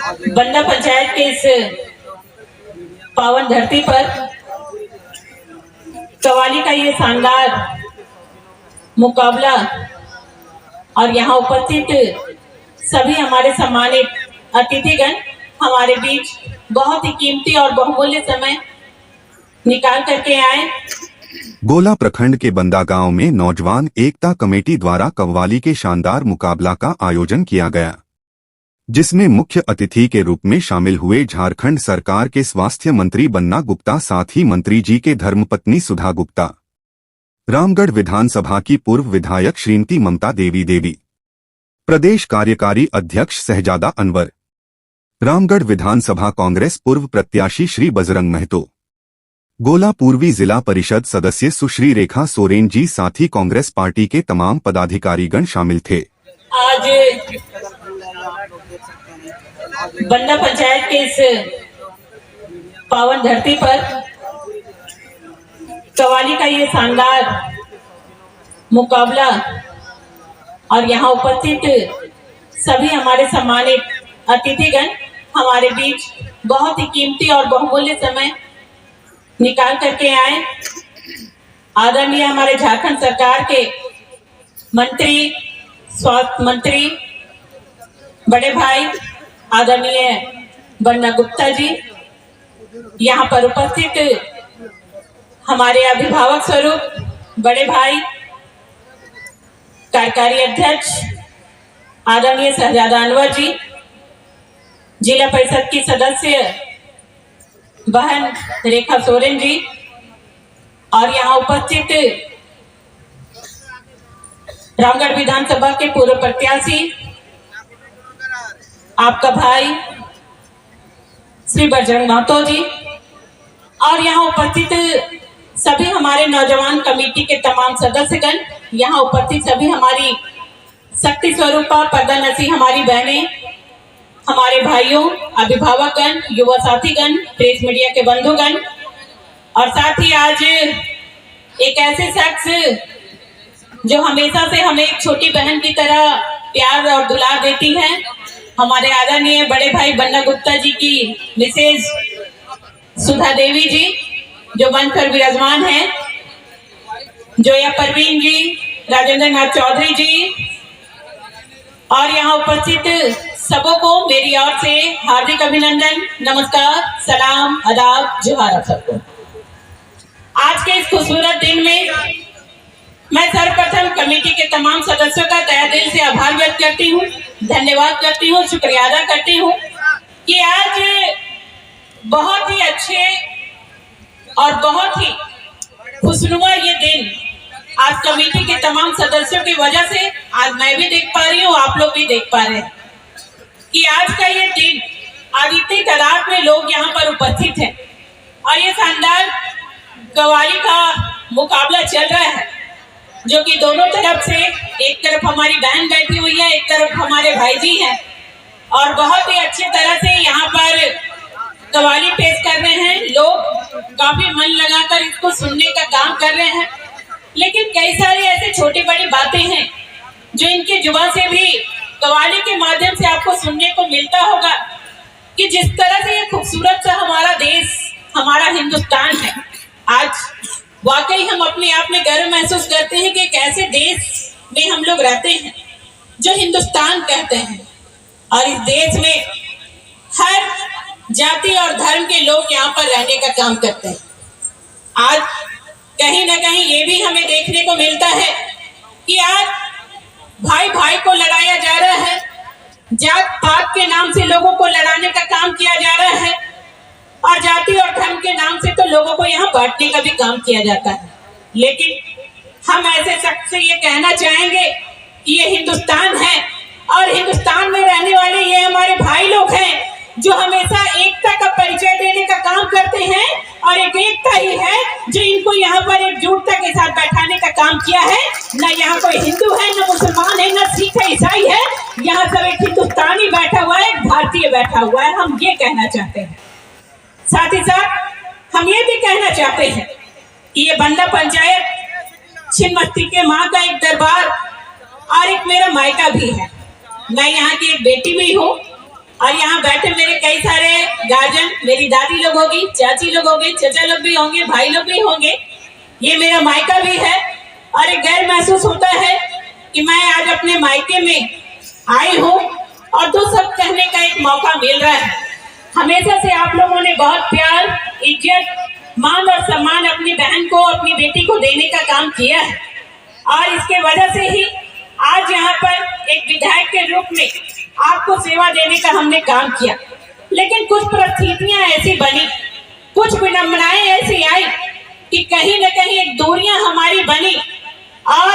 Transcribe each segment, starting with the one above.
बंदा पंचायत के इस पावन धरती पर कव्वाली का ये शानदार मुकाबला और यहाँ उपस्थित सभी हमारे सम्मानित अतिथिगण हमारे बीच बहुत ही कीमती और बहुमूल्य समय निकाल करके आए। गोला प्रखंड के बंदा गांव में नौजवान एकता कमेटी द्वारा कव्वाली के शानदार मुकाबला का आयोजन किया गया, जिसमें मुख्य अतिथि के रूप में शामिल हुए झारखंड सरकार के स्वास्थ्य मंत्री बन्ना गुप्ता, साथ ही मंत्री जी के धर्मपत्नी सुधा गुप्ता, रामगढ़ विधानसभा की पूर्व विधायक श्रीमती ममता देवी, प्रदेश कार्यकारी अध्यक्ष शहजादा अनवर, रामगढ़ विधानसभा कांग्रेस पूर्व प्रत्याशी श्री बजरंग महतो, गोला पूर्वी जिला परिषद सदस्य सुश्री रेखा सोरेन जी, साथ ही कांग्रेस पार्टी के तमाम पदाधिकारीगण शामिल थे। आज बंदा पंचायत के इस पावन धरती पर कव्वाली का ये शानदार मुकाबला और यहाँ उपस्थित सभी हमारे सम्मानित अतिथिगण हमारे बीच बहुत ही कीमती और बहुमूल्य समय निकाल करके आए। आदरणीय हमारे झारखंड सरकार के मंत्री, स्वास्थ्य मंत्री बड़े भाई आदरणीय बन्ना गुप्ता जी, यहाँ पर उपस्थित हमारे अभिभावक स्वरूप बड़े भाई कार्यकारी अध्यक्ष आदरणीय शहजादा अनवर जी, जिला परिषद की सदस्य बहन रेखा सोरेन जी, और यहाँ उपस्थित रामगढ़ विधानसभा के पूर्व प्रत्याशी आपका भाई श्री बजरंग महतो जी, और यहाँ उपस्थित सभी हमारे नौजवान कमेटी के तमाम सदस्यगण, यहाँ उपस्थित सभी हमारी शक्ति स्वरूपा पर्दानसी हमारी बहनें, हमारे भाइयों, अभिभावकगण, युवा साथीगण, प्रेस मीडिया के बंधुगण, और साथ ही आज एक ऐसे शख्स जो हमेशा से हमें एक छोटी बहन की तरह प्यार और दुलार देती हैं, हमारे आदरणीय बड़े भाई बन्ना गुप्ता जी की मिसेज सुधा देवी जी, जो मंच पर विराजमान है, जोया परवीन जी, राजेंद्र नाथ चौधरी जी, और यहाँ उपस्थित सबों को मेरी ओर से हार्दिक अभिनंदन, नमस्कार, सलाम, आदाब, जोहार सबको। आज के इस खूबसूरत दिन में मैं सर्वप्रथम कमेटी के तमाम सदस्यों का तहे दिल से आभार व्यक्त करती हूँ, धन्यवाद करती हूँ, शुक्रिया अदा करती हूँ कि आज बहुत ही अच्छे और बहुत ही खुशनुमा ये दिन आज कमेटी के तमाम सदस्यों की वजह से आज मैं भी देख पा रही हूँ, आप लोग भी देख पा रहे हैं कि आज का ये दिन आज इतनी तादाद में लोग यहाँ पर उपस्थित हैं और ये शानदार कव्वाली का मुकाबला चल रहा है, जो कि दोनों तरफ से, एक तरफ हमारी बहन बैठी हुई है, एक तरफ हमारे भाई जी हैं, और बहुत ही अच्छी तरह से यहाँ पर कव्वाली पेश कर रहे हैं। लोग काफी मन लगाकर इसको सुनने का काम कर रहे हैं, लेकिन कई सारी ऐसे छोटी बड़ी बातें हैं जो इनकी जुबान से भी कव्वाली के माध्यम से आपको सुनने को मिलता होगा कि जिस तरह से ये खूबसूरत सा हमारा देश, हमारा हिंदुस्तान है, आज वाकई हम अपने आप में गर्व महसूस करते हैं कि एक ऐसे देश में हम लोग रहते हैं जो हिंदुस्तान कहते हैं, और इस देश में हर जाति और धर्म के लोग यहाँ पर रहने का काम करते हैं। आज कहीं ना कहीं ये भी हमें देखने को मिलता है कि आज भाई भाई को लड़ाया जा रहा है, जात पात के नाम से लोगों को लड़ाने का काम किया जा रहा है, और जाति और धर्म के नाम से तो लोगों को यहाँ बांटने का भी काम किया जाता है। लेकिन हम ऐसे शख्स से ये कहना चाहेंगे कि ये हिंदुस्तान है, और हिंदुस्तान में रहने वाले ये हमारे भाई लोग हैं जो हमेशा एकता का परिचय देने का काम करते हैं, और एक एकता ही है जो इनको यहाँ पर एकजुटता के साथ बैठाने का काम किया है। न यहाँ कोई हिंदू है, न मुसलमान है, न सिख है, ईसाई है, यहाँ सब एक हिंदुस्तानी बैठा हुआ है, एक भारतीय बैठा हुआ है। हम ये कहना चाहते हैं। साथ ही साथ हम ये भी कहना चाहते हैं कि ये बंदा पंचायत छिन्नमस्ती के माँ का एक दरबार और एक मेरा मायका भी है। मैं यहाँ की एक बेटी भी हूँ, और यहाँ बैठे मेरे कई सारे गार्जियन, मेरी दादी लोग होगी, चाची लोग होंगे, चचा लोग भी होंगे, भाई लोग भी होंगे। ये मेरा मायका भी है और एक गर्व महसूस होता है कि मैं आज अपने मायके में आई हूँ और दो सब कहने का एक मौका मिल रहा है। हमेशा से आप लोगों ने बहुत प्यार, इज्जत, मान और सम्मान अपनी बहन को, अपनी बेटी को देने का काम किया है और इसके वजह से ही आज यहाँ पर एक विधायक के रूप में आपको सेवा देने का हमने काम किया। लेकिन कुछ परिस्थितियां ऐसी बनी, कुछ विडंबनाएं ऐसी आई कि कहीं न कहीं एक दूरियां हमारी बनी और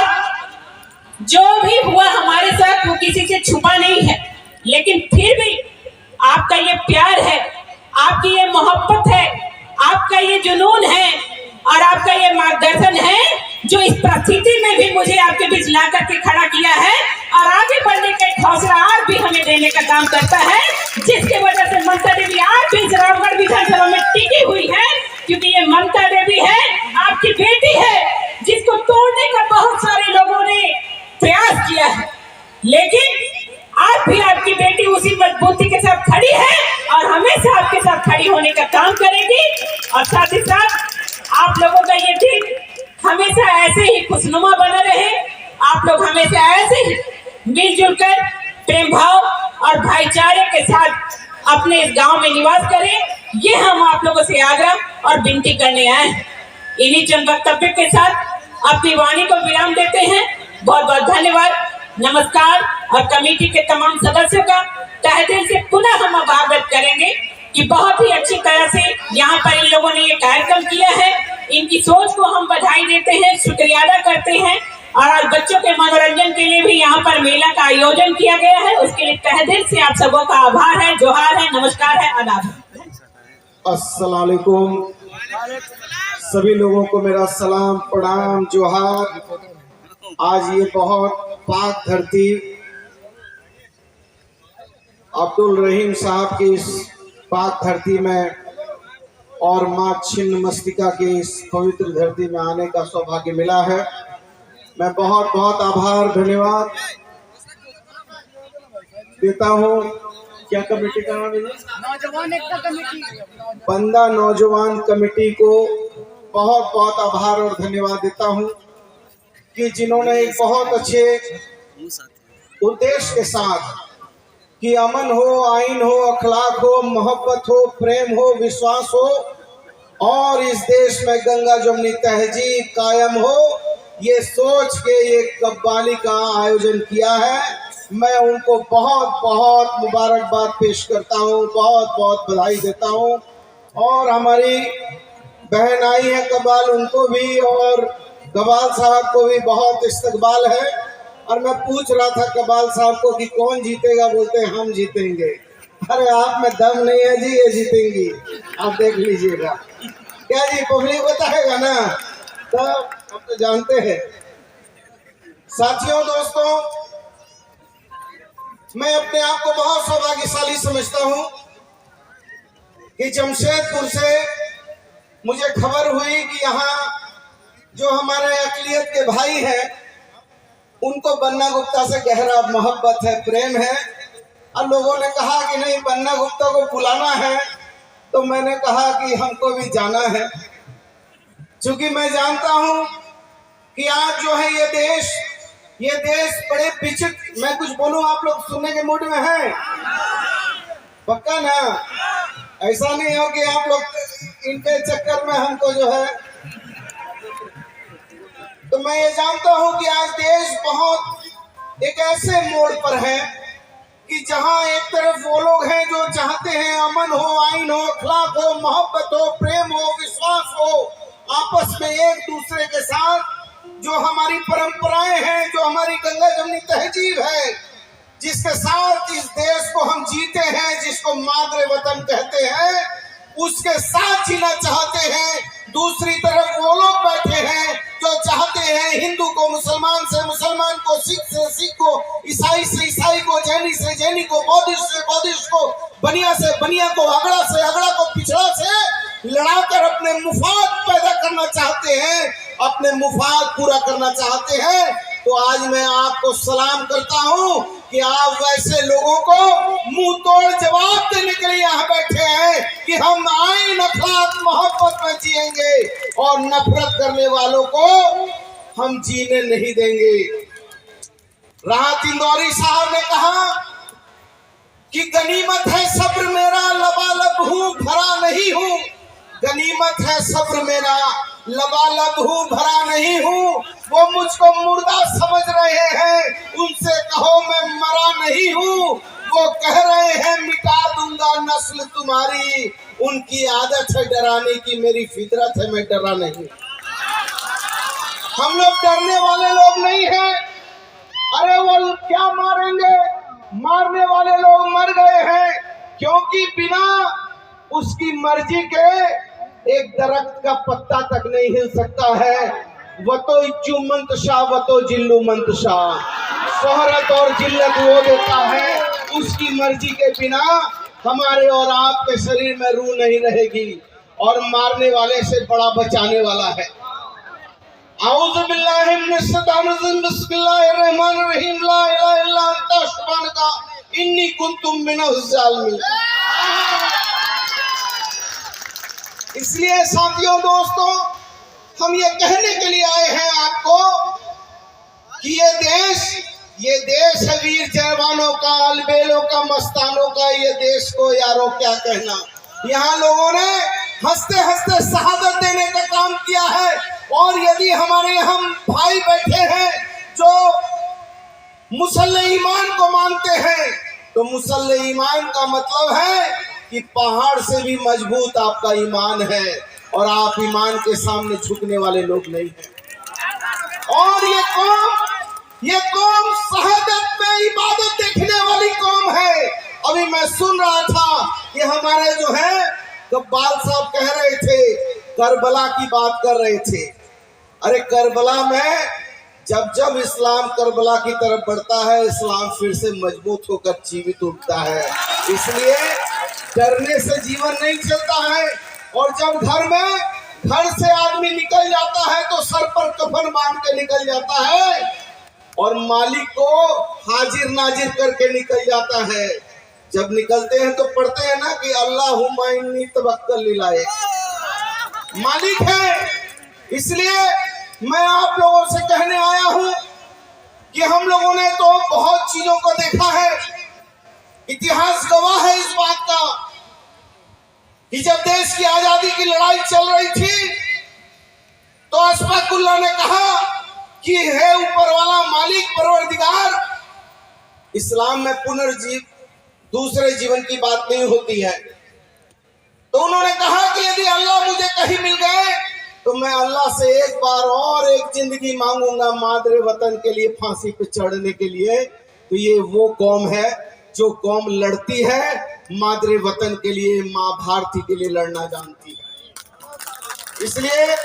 जो भी हुआ हमारे साथ वो किसी से छुपा नहीं है। लेकिन फिर भी आपका ये प्यार है, आपकी ये मोहब्बत है, आपका ये जुनून है और आपका ये मार्गदर्शन है जो इस परिस्थिति में भी मुझे आपके बीच ला करके खड़ा किया है और आगे बढ़ने का एक हौसला आज भी हमें देने का काम करता है, जिसके वजह से ममता देवी आज भी रामगढ़ विधानसभा में टिकी हुई है। क्योंकि ये ममता देवी है, आपकी बेटी है, जिसको तोड़ने का बहुत सारे लोगों ने प्रयास किया है, लेकिन आज भी आपकी बेटी उसी मजबूती के साथ खड़ी है और हमेशा आपके साथ खड़ी होने का काम करेगी। और साथ ही साथ आप लोगों का ये दिन हमेशा ऐसे ही खुशनुमा बना रहे, आप लोग हमेशा ऐसे ही मिलजुल कर प्रेम भाव और भाईचारे के साथ अपने इस गांव में निवास करें, ये हम आप लोगों से आग्रह और विनती करने आए हैं। इन्हीं चंद वक्तव्य के साथ अपनी वाणी को विराम देते हैं। बहुत बहुत धन्यवाद, नमस्कार। और कमेटी के तमाम सदस्यों का तहे दिल से पुनः हम आभार व्यक्त करेंगे कि बहुत ही अच्छी तरह से यहाँ पर इन लोगों ने ये कार्यक्रम किया है। इनकी सोच को हम बधाई देते हैं, शुक्रिया अदा करते हैं और आज बच्चों के मनोरंजन के लिए भी यहाँ पर मेला का आयोजन किया गया है। उसके लिए तहे दिल से आप सबों का आभार है, जोहार है, नमस्कार है, आदाब है। अस्सलाम वालेकुम। सभी लोगों को मेरा सलाम, प्रणाम, जोहार। आज ये बहुत पाक धरती अब्दुल रहीम साहब की इस पाक धरती में और माँ छिन्न मस्तिका की इस पवित्र धरती में आने का सौभाग्य मिला है। मैं बहुत बहुत आभार, धन्यवाद देता हूँ। क्या कमेटी का नाम है? नौजवान एकता कमेटी, बंदा नौजवान कमेटी को बहुत बहुत आभार और धन्यवाद देता हूँ कि जिन्होंने एक बहुत अच्छे उद्देश्य के साथ कि अमन हो, आइन हो, अखलाक हो, मोहब्बत हो, प्रेम हो, विश्वास हो और इस देश में गंगा जमुनी तहजीब कायम हो, ये सोच के ये कव्वाली का आयोजन किया है। मैं उनको बहुत बहुत मुबारकबाद पेश करता हूँ, बहुत बहुत बधाई देता हूँ। और हमारी बहन आई है कबाल, उनको भी और कबाल साहब को भी बहुत इस्तकबाल है। और मैं पूछ रहा था कबाल साहब को कि कौन जीतेगा, बोलते हैं हम जीतेंगे। अरे आप में दम नहीं है जी, ये जीतेंगी, आप देख लीजिएगा। क्या जी, पब्लिक बताएगा ना, तो आप तो जानते हैं। साथियों, दोस्तों, मैं अपने आप को बहुत सौभाग्यशाली समझता हूँ कि जमशेदपुर से मुझे खबर हुई कि यहाँ जो हमारे अकलियत के भाई हैं उनको बन्ना गुप्ता से गहरा मोहब्बत है, प्रेम है। और लोगों ने कहा कि नहीं, बन्ना गुप्ता को बुलाना है। तो मैंने कहा कि हमको भी जाना है, क्योंकि मैं जानता हूँ कि आज जो है ये देश बड़े विचित्र। मैं कुछ बोलूं, आप लोग सुनने के मूड में हैं? पक्का ना? ऐसा नहीं हो कि आप लोग इनके चक्कर में हमको जो है। तो मैं ये जानता हूं कि आज देश बहुत एक ऐसे मोड़ पर है कि जहां एक तरफ वो लोग हैं जो चाहते हैं अमन हो, आइन हो, अखलाक हो, मोहब्बत हो, प्रेम हो, विश्वास हो, आपस में एक दूसरे के साथ जो हमारी परंपराएं हैं, जो हमारी गंगा जमुनी तहजीब है, जिसके साथ इस देश को हम जीते हैं, जिसको मादरे वतन कहते हैं, उसके साथ जीना चाहते हैं। दूसरी तरफ वो लोग बैठे हैं जो चाहते हैं हिंदू को मुसलमान से, मुसलमान को सिख से, सिख को ईसाई से, ईसाई को जैनी से, जैनी को बौद्धिस्ट से, बौद्धिस्ट को बनिया से, बनिया को अगड़ा से, अगड़ा को पिछड़ा से लड़ाकर अपने मुफाद पैदा करना चाहते हैं, अपने मुफाद पूरा करना चाहते हैं। तो आज मैं आपको सलाम करता हूं कि आप वैसे लोगों को मुंह तोड़ जवाब देने लिए यहाँ बैठे हैं कि हम आईन अखलाक मोहब्बत में जिएंगे और नफरत करने वालों को हम जीने नहीं देंगे। राहत इंदौरी साहब ने कहा कि गनीमत है सब्र मेरा, लबालब हूँ भरा नहीं हूँ। गनीमत है सब्र मेरा, लबालब हूँ भरा नहीं हूँ। वो मुझको मुर्दा समझ रहे हैं, उनसे कहो मैं मरा नहीं हूँ। वो कह रहे हैं मिटा दूंगा नस्ल तुम्हारी, उनकी आदत है डराने की, मेरी फितरत है मैं डरा नहीं। हम लोग डरने वाले लोग नहीं हैं। अरे वो क्या मारेंगे, मारने वाले लोग मर गए हैं, क्योंकि बिना उसकी मर्जी के एक दरख्त का पत्ता तक नहीं हिल सकता है। वो तो इच्चू मंतशा, वो तो जिल्लू मंतशा, शोहरत और जिल्लत वो देता है, उसकी मर्जी के बिना हमारे और आपके शरीर में रूह नहीं रहेगी। और मारने वाले से बड़ा बचाने वाला है। आऊज़ु बिल्लाहि मिनश शैतानिर रजीम, बिस्मिल्लाहिर रहमानिर रहीम, ला इलाहा इल्ला अंता सुब्हानका इन्नी कुन्तु मिनज़ ज़ालिमीन। इसलिए साथियों, दोस्तों, हम ये कहने के लिए आए हैं आपको कि ये देश है वीर जवानों का, अलबेलों का, मस्तानों का। ये देश को यारों क्या कहना। यहाँ लोगों ने हंसते हंसते शहादत देने का काम किया है। और यदि हमारे हम भाई बैठे हैं जो मुसल्ले ईमान को मानते हैं, तो मुसल्ले ईमान का मतलब है कि पहाड़ से भी मजबूत आपका ईमान है और आप ईमान के सामने झुकने वाले लोग नहीं हैं। और ये कौम शहादत में इबादत देखने वाली कौम है। अभी मैं सुन रहा था कि हमारे जो है कब्बाल साहब कह रहे थे, करबला की बात कर रहे थे। अरे करबला में जब इस्लाम करबला की तरफ बढ़ता है, इस्लाम फिर से मजबूत होकर जीवित उठता है। इसलिए डरने से जीवन नहीं चलता है। और जब घर से आदमी निकल जाता है तो सर पर कफन बांध के निकल जाता है और मालिक को हाजिर नाजिर करके निकल जाता है। जब निकलते हैं तो पढ़ते हैं ना कि अल्लाहुम्मा इन्नी तवक्कल लिलाए, मालिक है। इसलिए मैं आप लोगों से कहने आया हूं कि हम लोगों ने तो बहुत चीजों को देखा है। इतिहास गवाह है इस बात का कि जब देश की आजादी की लड़ाई चल रही थी तो अशफाकुल्लाह ने कहा कि हे ऊपर वाला मालिक परवरदिगार, इस्लाम में दूसरे जीवन की बात नहीं होती है। तो उन्होंने कहा कि यदि अल्लाह मुझे कहीं मिल गए तो मैं अल्लाह से एक बार और एक जिंदगी मांगूंगा मादरे वतन के लिए, फांसी पे चढ़ने के लिए। तो ये वो कौम है जो कौम लड़ती है मादरे वतन के लिए, माँ भारती के लिए लड़ना जानती है। इसलिए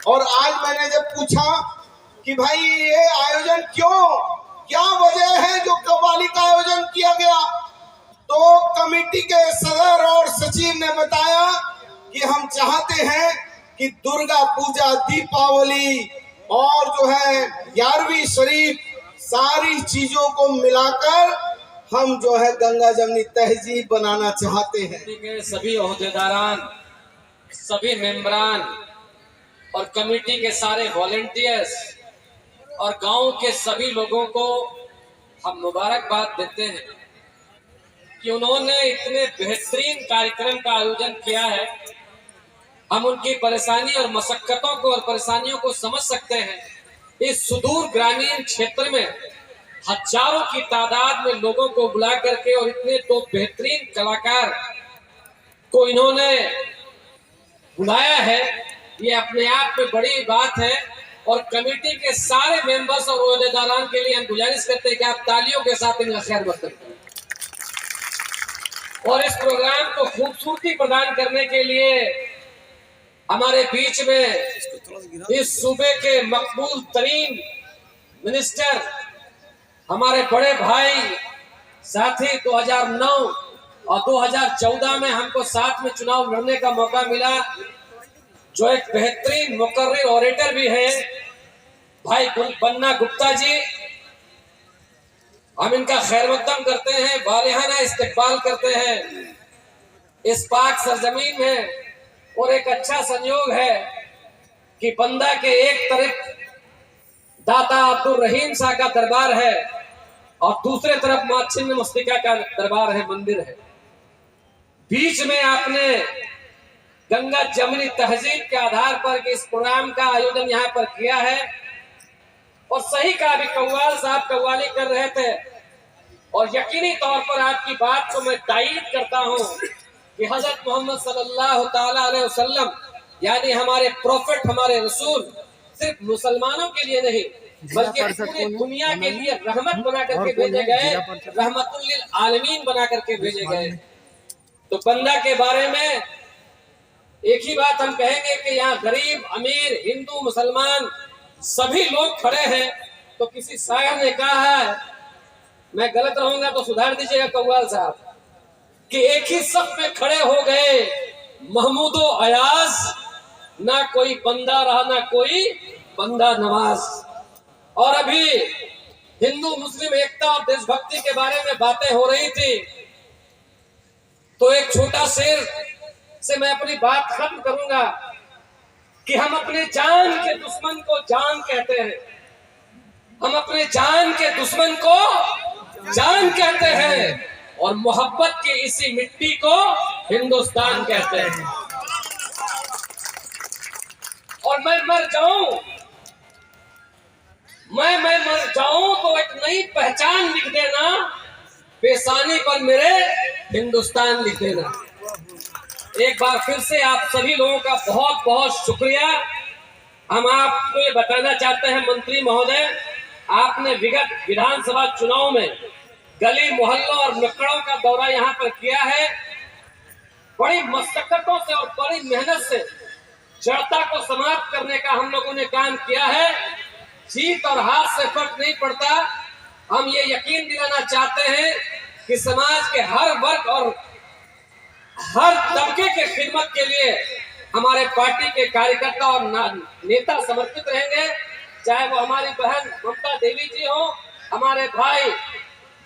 और आज मैंने जब पूछा कि भाई ये आयोजन क्या वजह है जो कव्वाली का आयोजन किया गया, तो कमेटी के सदर और सचिव ने बताया कि हम चाहते हैं कि दुर्गा पूजा, दीपावली और जो है 11वीं शरीफ, सारी चीजों को मिलाकर हम जो है गंगा जमनी तहजीब बनाना चाहते हैं। सभी ओहदेदारान, सभी मेंबरान और कमेटी के सारे वॉलेंटियर्स और गांव के सभी लोगों को हम मुबारकबाद देते हैं कि उन्होंने इतने बेहतरीन कार्यक्रम का आयोजन किया है। हम उनकी परेशानी और मशक्कतों को और परेशानियों को समझ सकते हैं। इस सुदूर ग्रामीण क्षेत्र में हजारों की तादाद में लोगों को बुला करके और इतने तो बेहतरीन कलाकार को इन्होंने बुलाया है, ये अपने आप में बड़ी बात है। और कमेटी के सारे मेंबर्स और ओहदेदारान के लिए हम गुजारिश करते हैं कि आप तालियों के साथ इनका खैर मकदम करें। और इस प्रोग्राम को खूबसूरती प्रदान करने के लिए हमारे बीच में इस सूबे के मकबूल तरीन मिनिस्टर, हमारे बड़े भाई साथी, 2009 और 2014 में हमको साथ में चुनाव लड़ने का मौका मिला, जो एक बेहतरीन मुकर्रिर ऑरेटर भी है भाई बन्ना गुप्ता जी। हम इनका खैर मकदम करते हैं, वालिहाना इस्तकबाल करते हैं। इस पाक सरजमीन में, और एक अच्छा संयोग है कि बंदा के एक तरफ दाता अब्दुल रहीम शाह का दरबार है और दूसरे तरफ मां छिन्न मस्तिका का दरबार है, मंदिर है। बीच में आपने गंगा जमनी तहजीब के आधार पर कि इस प्रोग्राम का आयोजन यहाँ पर किया है, और सही कहा भी कव्वाल साहब कव्वाली कर रहे थे, और यकीनी तौर पर आपकी बात को मैं तायीद करता हूँ कि हजरत मोहम्मद सल्लल्लाहु ताला अलैहि वसल्लम यानी हमारे प्रॉफिट, हमारे रसूल सिर्फ मुसलमानों के लिए नहीं बल्कि पूरी दुनिया के लिए रहमत बना करके भेजे गए, रहमतुल लिल आलमीन बना करके भेजे गए। तो बंदा के बारे में एक ही बात हम कहेंगे कि यहाँ गरीब अमीर हिंदू मुसलमान सभी लोग खड़े हैं। तो किसी शायर ने कहा है, मैं गलत रहूंगा तो सुधार दीजिएगा कव्वाल साहब, कि एक ही सफ में खड़े हो गए महमूदो अयाज, ना कोई बंदा रहा ना कोई बंदा नवाज। और अभी हिंदू मुस्लिम एकता और देशभक्ति के बारे में बातें हो रही थी, तो एक छोटा शेर से मैं अपनी बात खत्म करूंगा कि हम अपने जान के दुश्मन को जान कहते हैं, हम अपने जान के दुश्मन को जान कहते हैं, और मोहब्बत की इसी मिट्टी को हिंदुस्तान कहते हैं। और मैं मर जाऊं तो एक नई पहचान लिख देना, पेशानी पर मेरे हिंदुस्तान लिख देना। एक बार फिर से आप सभी लोगों का बहुत बहुत शुक्रिया। हम आपको ये बताना चाहते हैं मंत्री महोदय, आपने विगत विधानसभा चुनाव में गली मोहल्लों और नुक्कड़ों का दौरा यहाँ पर किया है। बड़ी मशक्कतों से और बड़ी मेहनत से जड़ता को समाप्त करने का हम लोगों ने काम किया है। जीत और हार से फर्क नहीं पड़ता। हम ये यकीन दिलाना चाहते हैं कि समाज के हर वर्ग और हर तबके के खिदमत के लिए हमारे पार्टी के कार्यकर्ता और नेता समर्पित रहेंगे, चाहे वो हमारी बहन ममता देवी जी हो, हमारे भाई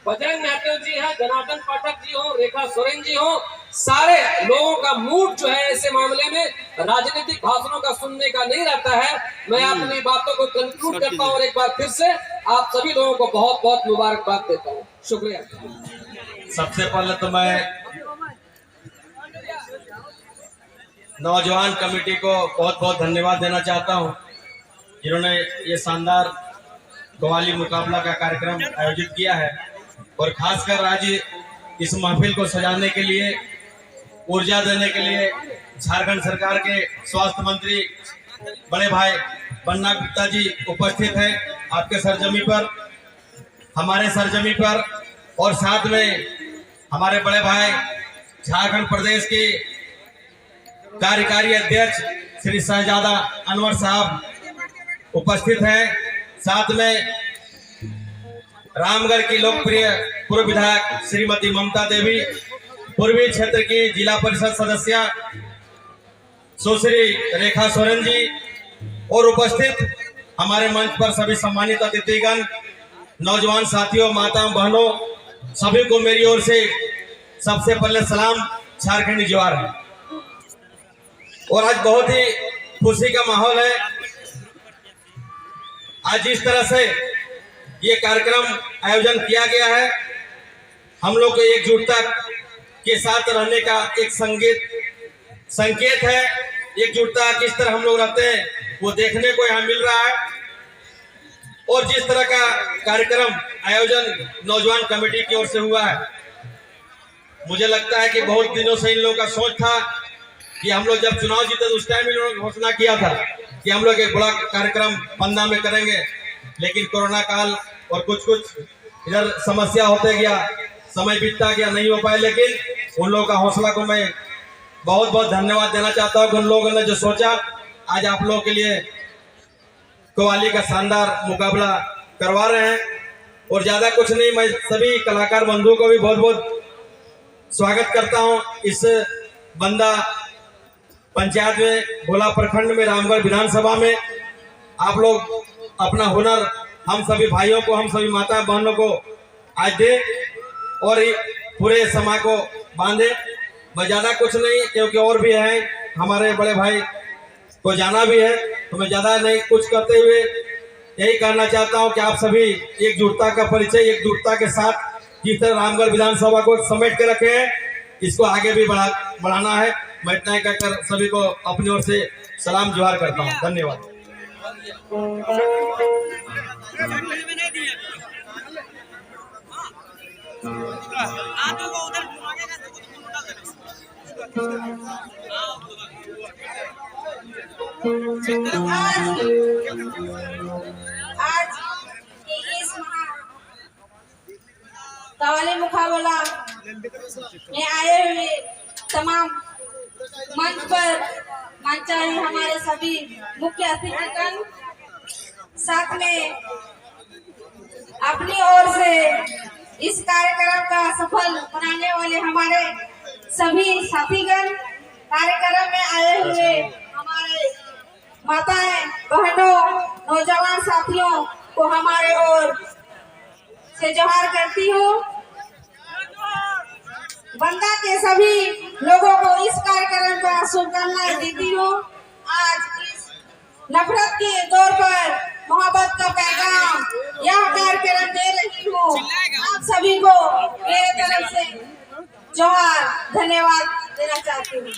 बजरंग महतो जी हैं, जनार्दन पाठक जी हो, रेखा सोरेन जी हो। सारे लोगों का मूड जो है ऐसे मामले में राजनीतिक भाषणों का सुनने का नहीं रहता है। मैं अपनी बातों को कंक्लूड करता हूँ और एक बार फिर से आप सभी लोगों को बहुत बहुत मुबारकबाद देता हूँ। शुक्रिया। सबसे पहले तो मैं नौजवान कमेटी को बहुत बहुत धन्यवाद देना चाहता हूं, जिन्होंने ये शानदार कव्वाली मुकाबला का कार्यक्रम आयोजित किया है, और खासकर आज इस महफिल को सजाने के लिए, ऊर्जा देने के लिए झारखंड सरकार के स्वास्थ्य मंत्री बड़े भाई बन्ना गुप्ता जी उपस्थित हैं आपके सरजमी पर, हमारे सरजमी पर, और साथ में हमारे बड़े भाई झारखंड प्रदेश के कार्यकारी अध्यक्ष श्री शहजादा अनवर साहब उपस्थित हैं। साथ में रामगढ़ की लोकप्रिय पूर्व विधायक श्रीमती ममता देवी, पूर्वी क्षेत्र की जिला परिषद सदस्य सुश्री रेखा सोरेन जी, और उपस्थित हमारे मंच पर सभी सम्मानित अतिथिगण, नौजवान साथियों, माता बहनों, सभी को मेरी ओर से सबसे पहले सलाम झारखंडी ज्वार है। और आज बहुत ही खुशी का माहौल है। आज जिस तरह से ये कार्यक्रम आयोजन किया गया है, हम लोग को एकजुटता के साथ रहने का एक संकेत है। एकजुटता किस तरह हम लोग रहते हैं वो देखने को यहाँ मिल रहा है। और जिस तरह का कार्यक्रम आयोजन नौजवान कमेटी की ओर से हुआ है, मुझे लगता है कि बहुत दिनों से इन लोगों का सोच था कि हम लोग जब चुनाव जीते तो उस टाइम इन लोगों ने घोषणा किया था कि हम लोग एक बड़ा कार्यक्रम पन्ना में करेंगे, लेकिन कोरोना काल और कुछ इधर समस्या होते गया, समय बीतता गया, नहीं हो पाए। लेकिन उन लोगों का हौसला को मैं बहुत बहुत धन्यवाद देना चाहता हूँ। उन लोगों ने जो सोचा, आज आप लोगों के लिए कव्वाली का शानदार मुकाबला करवा रहे हैं। और ज्यादा कुछ नहीं, मैं सभी कलाकार बंधुओं को भी बहुत बहुत स्वागत करता हूं इस बंदा पंचायत में, भोला प्रखंड में, रामगढ़ विधानसभा में। आप लोग अपना हुनर हम सभी भाइयों को, हम सभी माता बहनों को आज दे और पूरे समाज को बांधे। मैं ज़्यादा कुछ नहीं, क्योंकि और भी हैं हमारे बड़े भाई को जाना भी है, तो मैं ज़्यादा नहीं कुछ करते हुए यही कहना चाहता हूं कि आप सभी एकजुटता का परिचय, एकजुटता के साथ जिस तरह रामगढ़ विधानसभा को समेट के रखे हैं, इसको आगे भी बढ़ाना है। मैं इतना ही कहकर सभी को अपनी ओर से सलाम जोहार करता हूं। धन्यवाद। आज इस कव्वाली मुकाबला में आए हुए तमाम मंच पर मंचाए हमारे सभी मुख्य अतिथिगण, साथ में अपनी ओर से इस कार्यक्रम का सफल बनाने वाले हमारे सभी साथीगण, कार्यक्रम में आए हुए हमारे माताएं, बहनों, नौजवान साथियों को हमारे ओर से जोहार करती हूँ। बंदा के सभी लोगों को इस कार्यक्रम का शुभकामनाएं देती हूँ। आज इस नफरत के दौर पर मोहब्बत का पैगाम यह कार्यक्रम दे रही हूँ। आप सभी को मेरे तरफ से जोहार, धन्यवाद देना चाहती हूँ।